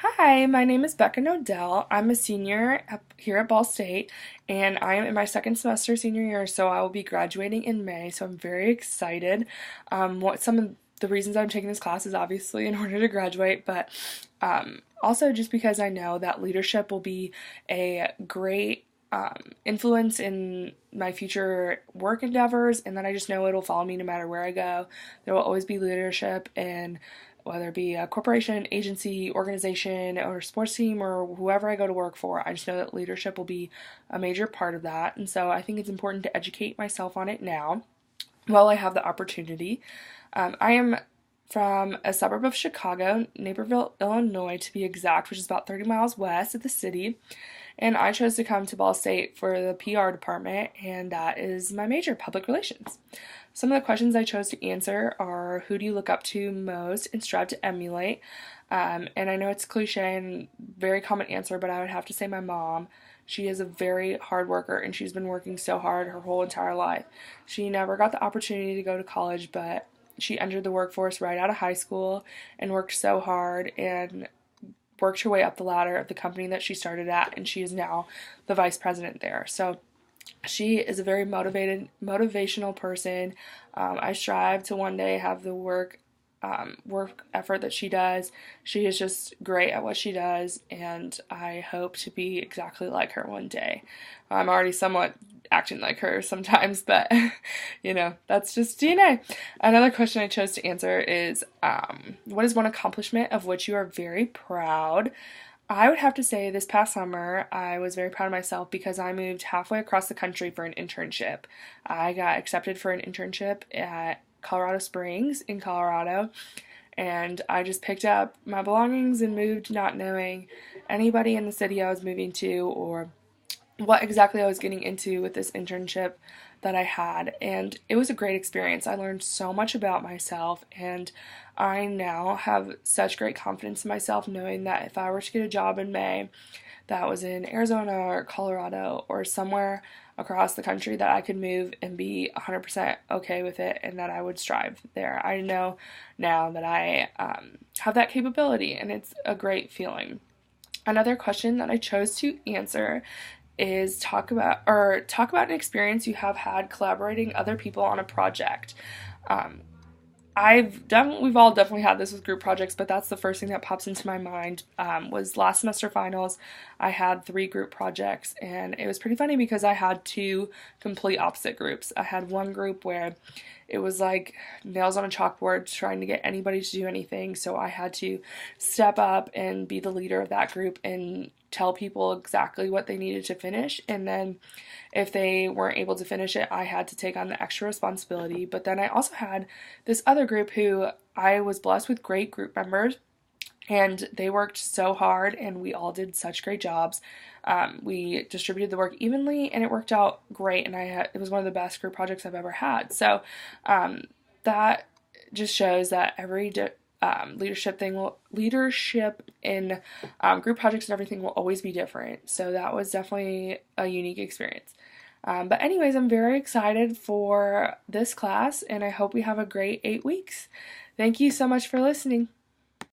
Hi, my name is Becca Nodell. I'm a senior here at Ball State, and I am in my second semester senior year, so I will be graduating in May, so I'm very excited. What some of the reasons I'm taking this class is obviously in order to graduate, but also just because I know that leadership will be a great influence in my future work endeavors, and that I just know it'll follow me no matter where I go. There will always be leadership, and whether it be a corporation, agency, organization, or sports team, or whoever I go to work for, I just know that leadership will be a major part of that. And so I think it's important to educate myself on it now while I have the opportunity. I am from a suburb of Chicago, Naperville, Illinois, to be exact, which is about 30 miles west of the city. And I chose to come to Ball State for the PR department, and that is my major, public relations. Some of the questions I chose to answer are: who do you look up to most and strive to emulate? And I know it's cliche and very common answer, but I would have to say my mom. She is a very hard worker, and she's been working so hard her whole entire life. She never got the opportunity to go to college, but she entered the workforce right out of high school and worked so hard and worked her way up the ladder of the company that she started at, and she is now the vice president there. So she is a very motivational person. I strive to one day have the work effort that she does. She is just great at what she does, and I hope to be exactly like her one day. I'm already somewhat acting like her sometimes, but that's just DNA. Another question I chose to answer is, what is one accomplishment of which you are very proud? I would have to say this past summer, I was very proud of myself because I moved halfway across the country for an internship. I got accepted for an internship at Colorado Springs in Colorado, and I just picked up my belongings and moved, not knowing anybody in the city I was moving to or what exactly I was getting into with this internship that I had. And it was a great experience. I learned so much about myself, and I now have such great confidence in myself knowing that if I were to get a job in May that was in Arizona or Colorado or somewhere across the country, that I could move and be 100% okay with it, and that I would strive there. I know now that I have that capability, and it's a great feeling. Another question that I chose to answer is talk about an experience you have had collaborating other people on a project. We've all definitely had this with group projects, but that's the first thing that pops into my mind. Was last semester finals. I had 3 group projects, and it was pretty funny because I had 2 complete opposite groups. I had one group where it was like nails on a chalkboard trying to get anybody to do anything, so I had to step up and be the leader of that group and tell people exactly what they needed to finish, and then if they weren't able to finish it, I had to take on the extra responsibility. But then I also had this other group who I was blessed with great group members, and they worked so hard, and we all did such great jobs. We distributed the work evenly, and it worked out great, and it was one of the best group projects I've ever had. So that just shows that every leadership in group projects and everything will always be different. So that was definitely a unique experience. But anyways, I'm very excited for this class, and I hope we have a great 8 weeks. Thank you so much for listening.